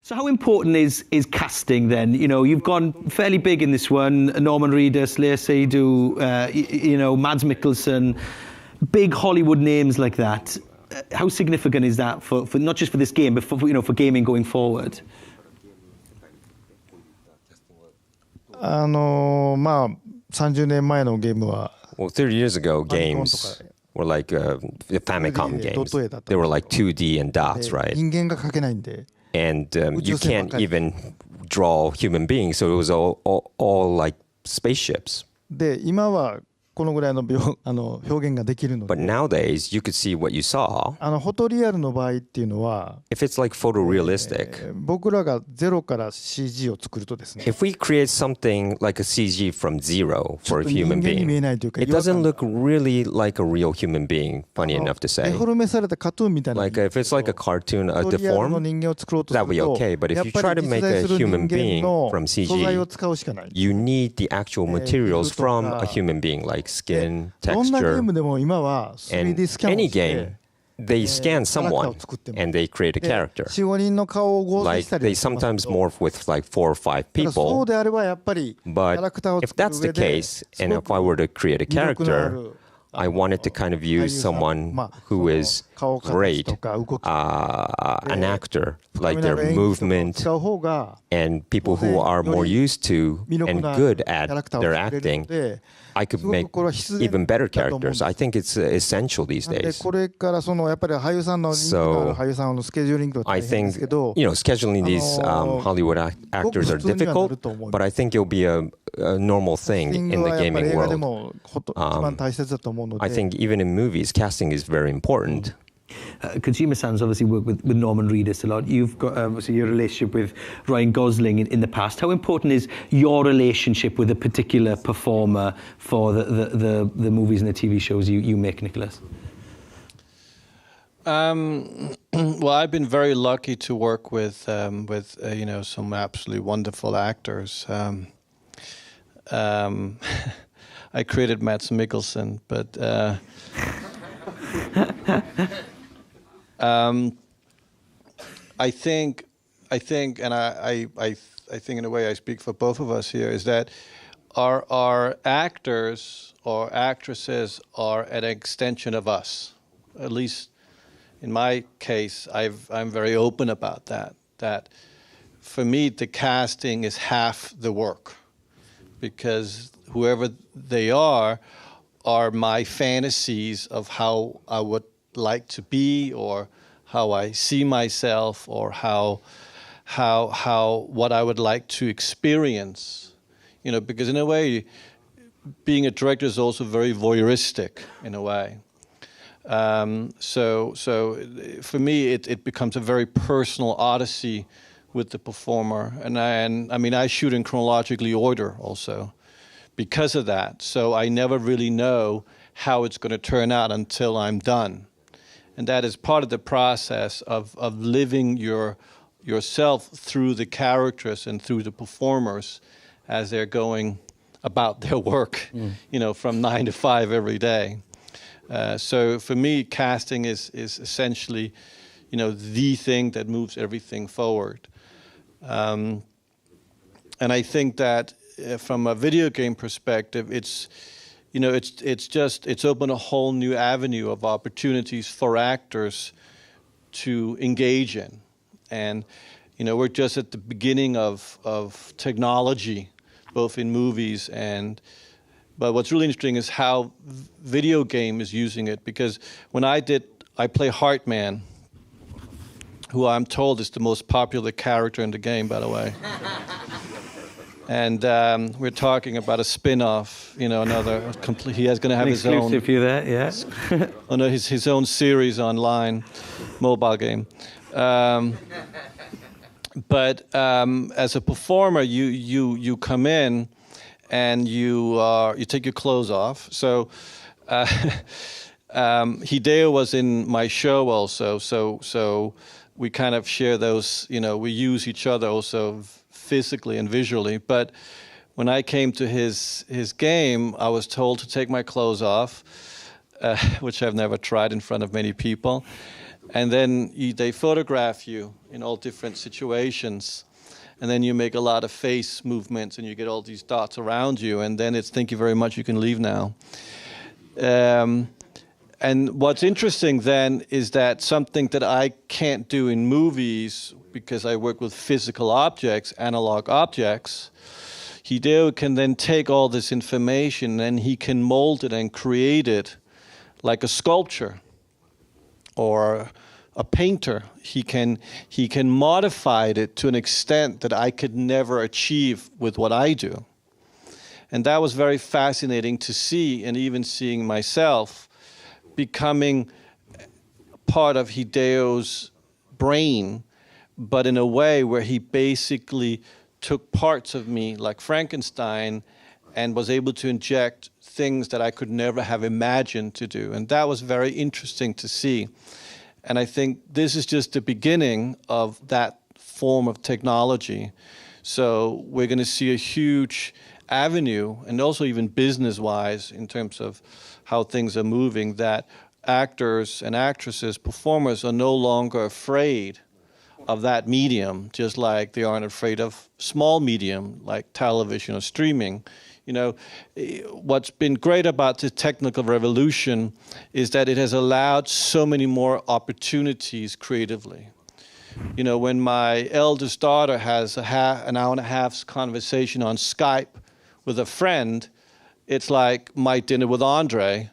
So how important is casting then? You know, you've gone fairly big in this one. Norman Reedus, Lea Seydoux, Mads Mikkelsen, big Hollywood names like that. How significant is that for not just for this game, but for gaming going forward? 30年前のゲームは Well, 30 years ago, games were like the Famicom games. They were like 2D and dots, right? 人間が描けないんで And you can't even draw human beings, so it was all like spaceships. で今はこのぐらいの表現ができるので But nowadays, you could see what you saw. フォトリアルの場合っていうのは If it's like photorealistic, 僕らがゼロから CG を作るとですね if we create something like a CG from zero for a human 人間に見え being, ないというか it doesn't look really like a real human being, funny enough to デ say. フォルメされたカトゥーンみたいな Like if it's like a cartoon, a フォトリアルの deformed, 人間を作ろうとす that る would be と okay. But や if っ you ぱ try り to 実 make 在 a する人 human 間 being の from 素材を CG, 使うしかない you need the actual materials from a とか human being, like skin, どんなゲー texture, ムでも今は and 3D スキャンを any して game, they scan someone and they create a で character. 4,5 人の顔を合成 Like したり they しますけ sometimes ど morph with like 4 or 5ただそう people. であればやっぱりキャラ But クターを if 作る that's the 上で case, す and ご if I were く to create a 魅力のあ character, る I wanted to kind of 俳優 use さん someone まあ who is 顔形 great, とか動き an actor, 深 like みのあ their る演技とかを movement 使う方が and people who are more used to 魅力 and のある good キャラ at クターを their 作れるの acting, で I could すごく make これは必然 even better だと思うんです characters. I think it's essential these で days. これからそのやっぱり俳優さんの人気のある俳優さんのスケジューリングとか I 大変で think, すけど scheduling these Hollywood actors are ごく普通にはなる difficult, と思う but I think it'll be a normal キャ thing スティン in グ the はやっぱり gaming 映画で world. も一番大切だと思うの I で think even in movies, casting is very important. Kojima-san's obviously worked with Norman Reedus a lot. You've got obviously your relationship with Ryan Gosling in the past. How important is your relationship with a particular performer for the movies and the TV shows you make, Nicolas? Well, I've been very lucky to work with some absolutely wonderful actors. I created Mads Mikkelsen, but I think, and I think in a way I speak for both of us here, is that our actors or actresses are an extension of us. At least in my case, I'm very open about that. That for me, the casting is half the work, because whoever they are my fantasies of how I would like to be, or how I see myself, or how what I would like to experience. You know, because in a way, being a director is also very voyeuristic in a way. So for me, it becomes a very personal odyssey with the performer, and I mean I shoot in chronologically order also, because of that. So I never really know how it's going to turn out until I'm done, and that is part of the process of living yourself through the characters and through the performers as they're going about their work, from 9 to 5 every day. So for me, casting is essentially, the thing that moves everything forward. And I think that from a video game perspective, it's opened a whole new avenue of opportunities for actors to engage in. And, we're just at the beginning of technology, both in movies but what's really interesting is how video game is using it, because when I play Heartman, who I'm told is the most popular character in the game, by the way. And we're talking about a spin-off, another complete. He is going to have his own exclusive for you there, yeah. his own series online, mobile game. But as a performer, you come in and you take your clothes off. So Hideo was in my show also. So we kind of share those. We use each other also physically and visually. But when I came to his game, I was told to take my clothes off, which I've never tried in front of many people. and then they photograph you in all different situations, and then you make a lot of face movements, and you get all these dots around you, and then it's thank you very much, you can leave now. And what's interesting then is that something that I can't do in movies because I work with physical objects, analog objects, Hideo can then take all this information and he can mold it and create it like a sculpture or a painter. He can modify it to an extent that I could never achieve with what I do. And that was very fascinating to see, and even seeing myself becoming part of Hideo's brain, but in a way where he basically took parts of me like Frankenstein and was able to inject things that I could never have imagined to do. And that was very interesting to see. And I think this is just the beginning of that form of technology. So we're going to see a huge avenue, and also even business-wise in terms of how things are moving, that actors and actresses, performers are no longer afraid of that medium, just like they aren't afraid of small medium like television or streaming. You know, what's been great about the technical revolution is that it has allowed so many more opportunities creatively. You know, when my eldest daughter has an hour and a half's conversation on Skype with a friend, it's like my dinner with Andre,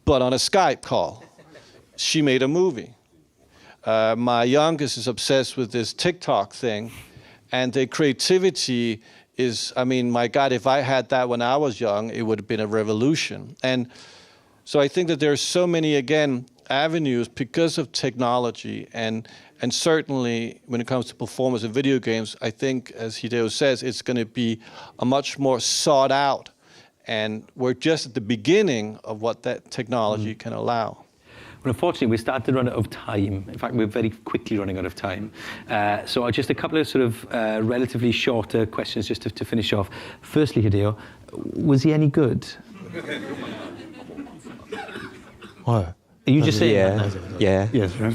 but on a Skype call. She made a movie. My youngest is obsessed with this TikTok thing, and the creativity is, I mean, my God, if I had that when I was young, it would have been a revolution. And so I think that there are so many, again, avenues because of technology, and certainly when it comes to performance in video games, I think, as Hideo says, it's going to be a much more sought out, and we're just at the beginning of what that technology can allow. Well, unfortunately, we started to run out of time. In fact, we're very quickly running out of time. So just a couple of sort of relatively shorter questions just to finish off. Firstly, Hideo, was he any good? What? Are you just saying Yeah. Yeah. Yes, right.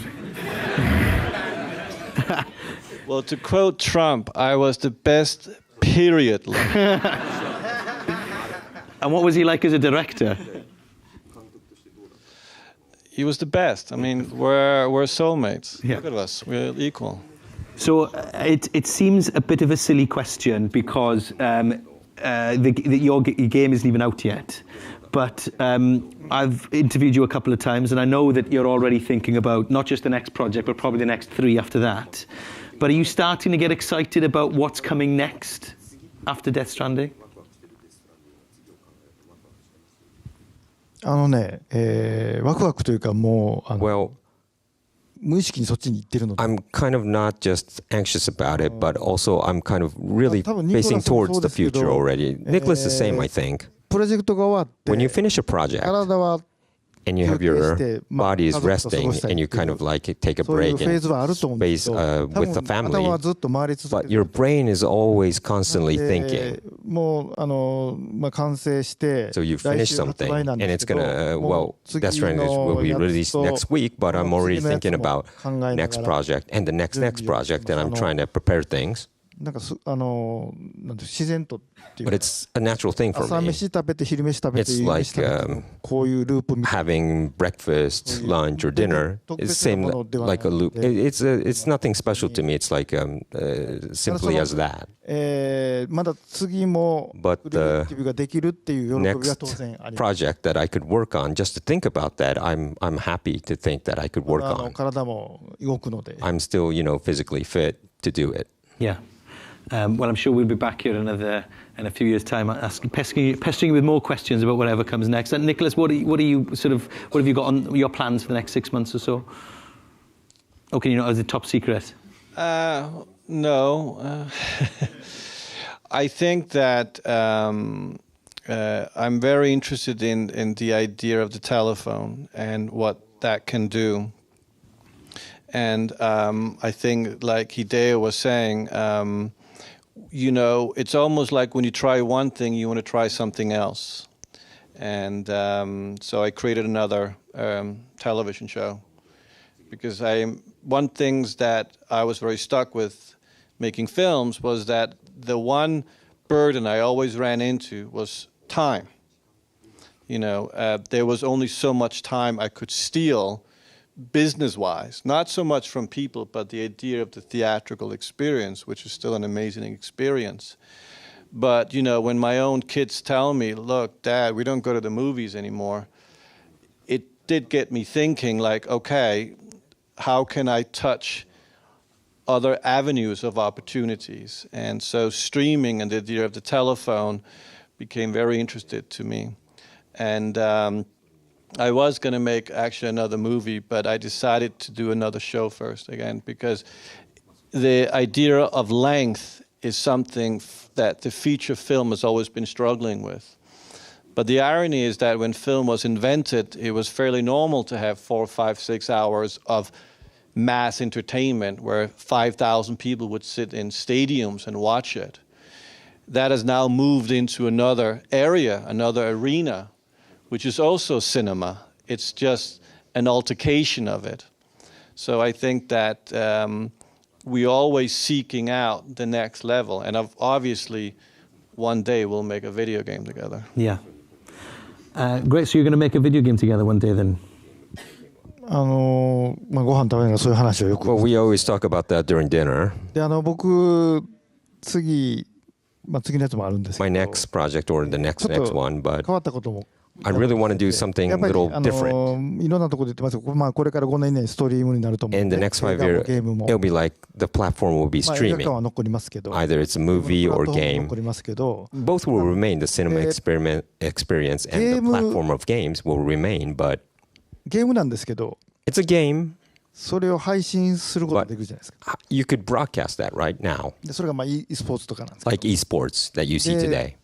Well, to quote Trump, I was the best, period. And what was he like as a director? He was the best. I mean, we're soulmates. Yeah. Look at us. We're equal. So it seems a bit of a silly question because your game isn't even out yet. But I've interviewed you a couple of times, and I know that you're already thinking about not just the next project, but probably the next 3 after that. But are you starting to get excited about what's coming next after Death Stranding? ワクワクというかもう Well, 無意識にそっちに行ってるので I'm kind of not just anxious about it, but also I'm kind of really 多分 facing Nicolas も towards そう the ですけど future already. Nicholas the same, I think. プロジェクトが終わって When you finish a project 体は and you have your body is resting and you kind of like take a そういう break フェー and ズはあると思うんですけど space 多 with the 分 family, 頭はずっと回り続 but け your て brain is always constantly で thinking. もう完成して So you 来 finish 週発 something 売なん and で it's すけど gonna, も well, う Death 次 Stranding の will be やつ released と next week, but I'm もう already 次のやつ thinking も about 考えながら next project and the next project, and I'm trying to prepare things. なんかなんて自然とっていう But it's a natural thing for 朝 me. 飯食べて昼飯食べて It's 夕 like 飯食べてこういうループみたいな having breakfast, lunch, or dinner is same like a loop. It's nothing special to me. It's like simply as that. まだ次も But クリエイティブができるっていう喜びは当 Next 然あります。 project that I could work on, just to think about that, I'm happy to think that I could work まだ on. 体も動くので I'm still, physically fit to do it. Yeah. Well, I'm sure we'll be back here in a few years' time, pestering you with more questions about whatever comes next. And Nicolas, what have you got on your plans for the next 6 months or so? Or can you not, as a top secret? No. I think that I'm very interested in the idea of the telephone and what that can do. And I think, like Hideo was saying, it's almost like when you try one thing, you want to try something else. And so I created another television show. because one things that I was very stuck with making films was that the one burden I always ran into was time. You know, there was only so much time I could steal business-wise, not so much from people, but the idea of the theatrical experience, which is still an amazing experience. But, you know, when my own kids tell me, look, Dad, we don't go to the movies anymore, it did get me thinking, like, okay, how can I touch other avenues of opportunities? And so streaming and the idea of the telephone became very interested to me. And I was going to make actually another movie, but I decided to do another show first again, because the idea of length is something that the feature film has always been struggling with. But the irony is that when film was invented, it was fairly normal to have 4, 5, 6 hours of mass entertainment where 5,000 people would sit in stadiums and watch it. That has now moved into another area, another arena, which is also cinema. It's just an altercation of it. So I think that we're always seeking out the next level. And obviously, one day we'll make a video game together. Yeah. Great, so you're going to make a video game together one day then? ご飯食べながらそういう話をよく。Well, we always talk about that during dinner. で、僕、次のやつもあるんですけど。My next project or the next one, but 変わったことも。I really want to do something a little different. いろんなところで言ってますけど、これから5年以内にストリームになると思う。In the next 5 years, it'll be like the platform will be streaming. Either it's a movie or game. Both will remain. The cinema experience and the platform of games will remain, but ゲームなんですけど、 it's a game. それを配信することができるじゃないですか。You could broadcast that right now. で、それがeスポーツとかなんですけど。Like esports that you see today.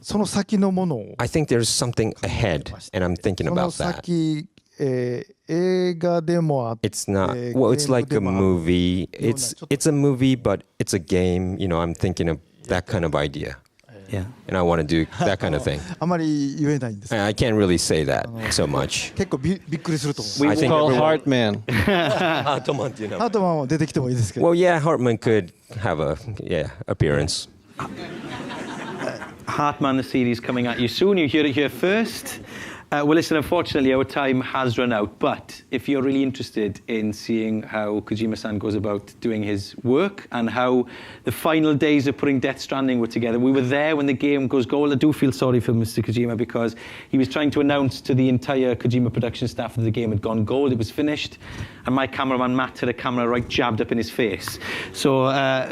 その先のものを。I think there's something ahead, and I'm thinking about that. その先、映画でもあって。It's not. Well, it's like a movie. It's a movie, but it's a game. You know, I'm thinking of that kind of idea. Yeah. And I want to do that kind of thing. あまり言えないんです。I can't really say that so much. 結構びっくりすると思う。We call Hartman. Hartman も出てきてもいいですけど。Well, yeah, Hartman could have a appearance. Hartman, the series coming at you soon. You hear it here first. Well, listen, unfortunately, our time has run out. But if you're really interested in seeing how Kojima-san goes about doing his work and how the final days of putting Death Stranding were together, we were there when the game goes gold. I do feel sorry for Mr. Kojima because he was trying to announce to the entire Kojima production staff that the game had gone gold. It was finished. And my cameraman, Matt, had a camera right jabbed up in his face. So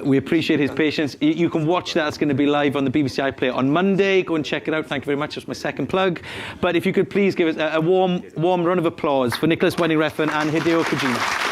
we appreciate his patience. You can watch that. It's going to be live on the BBC iPlayer on Monday. Go and check it out. Thank you very much. That's my second plug. But if you could please give us a warm round of applause for Nicolas Winding Refn and Hideo Kojima.